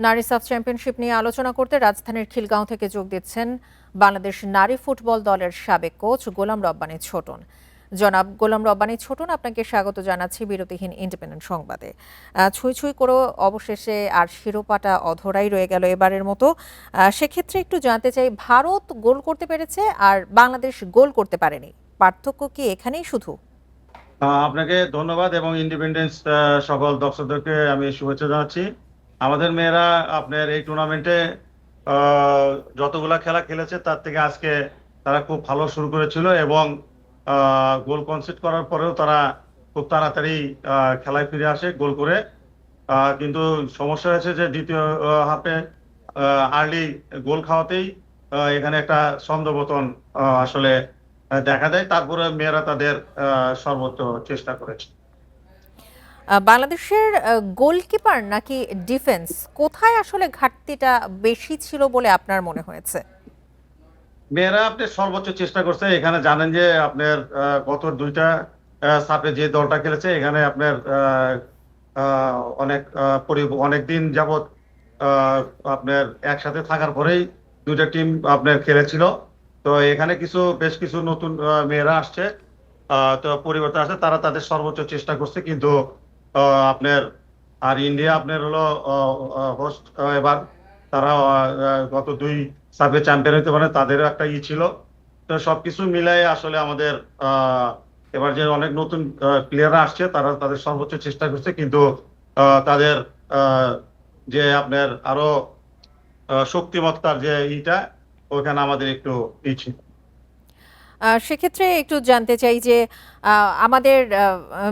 নারী সাফ চ্যাম্পিয়নশিপ নিয়ে আলোচনা করতে রাজধানীর খিলগাঁও থেকে যোগ দিচ্ছেন বাংলাদেশ নারী ফুটবল দলের সাবেক কোচ গোলাম রব্বানী ছোটন। জনাব গোলাম রব্বানী ছোটন, আপনাকে স্বাগত জানাচ্ছি বিরতিহীন ইন্ডিপেন্ডেন্ট সংবাদে। ছুঁই ছুঁই করে অবশেষে আর শিরোপাটা অধরাই রয়ে গেল এবারের মতো। সেক্ষেত্রে একটু জানতে চাই, ভারত গোল করতে পেরেছে আর বাংলাদেশ গোল করতে পারেনি, পার্থক্য কি এখানেই শুধু? আপনাকে ধন্যবাদ এবং ইন্ডিপেন্ডেন্স সকল দর্শকদেরকে আমি শুভেচ্ছা জানাচ্ছি। আমাদের মেয়েরা আপনার এই টুর্নামেন্টে যতগুলা খেলা খেলেছে তার থেকে আজকে তারা খুব ভালো শুরু করেছিল এবং গোল কনসিড করার পরেও তারা খুব তাড়াতাড়ি খেলায় ফিরে আসে গোল করে। কিন্তু সমস্যা হয়েছে যে দ্বিতীয় হাফে আর্লি গোল খাওয়াতেই এখানে একটা ছন্দপতন আসলে দেখা দেয়। তারপরে মেয়েরা তাদের সর্বোচ্চ চেষ্টা করেছে। বাংলাদেশের গোলকিপার নাকি ডিফেন্স, কোথায় আসলে ঘাটতিটা বেশি ছিল বলে আপনার মনে হয়েছে? মেয়েরা আপনার সর্বোচ্চ চেষ্টা করছে। এখানে জানেন যে আপনার গত দুইটা সাপে যে দলটা খেলেছে এখানে আপনার অনেক দিন যাবত আপনার একসাথে থাকার পরেই দুইটা টিম আপনার খেলেছিল। তো এখানে বেশ কিছু নতুন মেয়েরা আসছে, তো পরিবর্তন আসছে, তারা তাদের সর্বোচ্চ চেষ্টা করছে। কিন্তু আপনার আর ইন্ডিয়া আপনার হলো হোস্ট এবার, তারা গত দুই সাবে চ্যাম্পিয়ন হতে পারে, তাদেরও একটা ছিল। তো সবকিছু মিলাই আসলে আমাদের এবার যে অনেক নতুন প্লেয়াররা আসছে তারা তাদের সর্বোচ্চ চেষ্টা করছে, কিন্তু তাদের আহ, যে আপনার আরো শক্তিমত্তার যে ওখানে আমাদের একটু ছিল। সেক্ষেত্রে একটু জানতে চাই যে আমাদের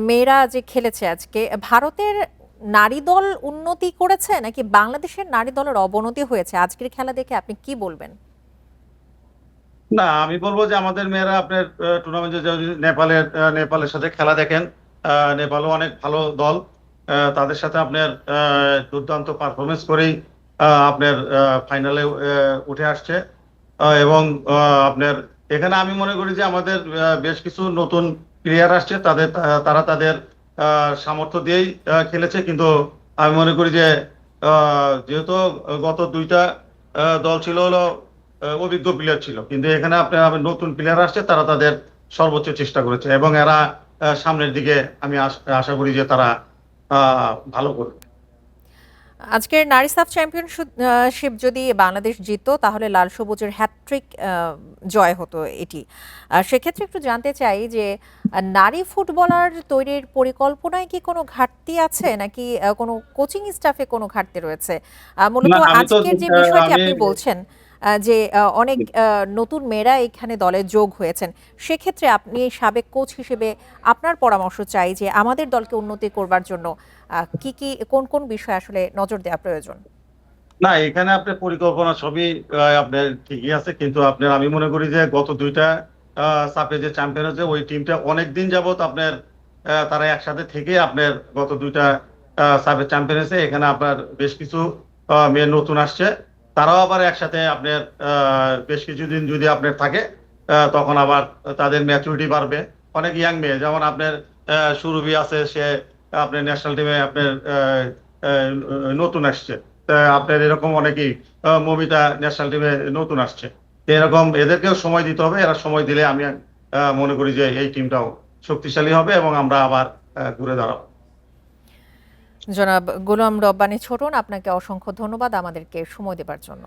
মেয়েরা যে খেলেছে আজকে, ভারতের নারী দল উন্নতি করেছে নাকি বাংলাদেশের নারী দলের অবনতি হয়েছে? আজকের খেলা দেখে আপনি কি বলবেন? না, আমি বলবো যে আমাদের মেয়েরা আপনার টুর্নামেন্টে যদি নেপালের সাথে খেলা দেখেন, নেপালও অনেক ভালো দল। তাদের সাথে আপনার দুর্দান্ত পারফরমেন্স করেই আপনার ফাইনালে উঠে আসছে। এবং আপনার এখানে আমি মনে করি যে আমাদের বেশ কিছু নতুন প্লেয়ার আসছে, তারা তাদের সামর্থ্য দিয়েই খেলেছে। কিন্তু আমি মনে করি যে যেহেতু গত দুইটা দল ছিল হলো অভিজ্ঞ প্লেয়ার ছিল, কিন্তু এখানে আপনার আবার নতুন প্লেয়ার আসছে, তারা তাদের সর্বোচ্চ চেষ্টা করেছে এবং এরা সামনের দিকে আমি আশা করি যে তারা ভালো করবে। আজকের নারী সাফ চ্যাম্পিয়নশিপ যদি বাংলাদেশ জিততো তাহলে লাল সবুজের হ্যাটট্রিক জয় হতো এটি। সেক্ষেত্রে একটু জানতে চাই যে নারী ফুটবলার তৈরির পরিকল্পনায় কি কোনো ঘাটতি আছে নাকি কোনো কোচিং স্টাফে কোনো ঘাটতি রয়েছে? মূলত না, আজকের যে বিষয়টি আমি আপনি বলছেন যে অনেক নতুন মেয়েরা এখানে দলে যোগ হয়েছেন, সেক্ষেত্রে আপনি সাবেক কোচ হিসেবে আপনার পরামর্শ চাই যে আমাদের দলকে উন্নতি করবার জন্য কি কি কোন কোন বিষয় আসলে নজর দেওয়া প্রয়োজন? না, এখানে আপনার পরিকল্পনা সবই আপনার ঠিকই আছে, কিন্তু আপনার আমি মনে করি যে গত দুইটা সাপে যে চ্যাম্পিয়ন হয়েছে ওই টিমটা অনেক দিন যাবত আপনার তারা একসাথে থেকে আপনার গত দুইটা সাপে চ্যাম্পিয়ন হয়েছে। এখানে আপনার বেশ কিছু মেয়ে নতুন আসছে, তারাও আবার একসাথে আপনার বেশ কিছুদিন যদি আপনার থাকে তখন আবার তাদের ম্যাচুরিটি বাড়বে। অনেক ইয়াং মেয়ে, যেমন আপনার সুরভি আছে, সে আপনার ন্যাশনাল টিমে আপনার নতুন আসছে। আপনার এরকম অনেকেই, মমিতা ন্যাশনাল টিমে নতুন আসছে। তো এরকম এদেরকেও সময় দিতে হবে। এরা সময় দিলে আমি মনে করি যে এই টিমটাও শক্তিশালী হবে এবং আমরা আবার ঘুরে দাঁড়াবো। জনাব গোলাম রব্বানী ছোটন, আপনাকে অসংখ্য ধন্যবাদ আমাদেরকে সময় দেবার জন্য।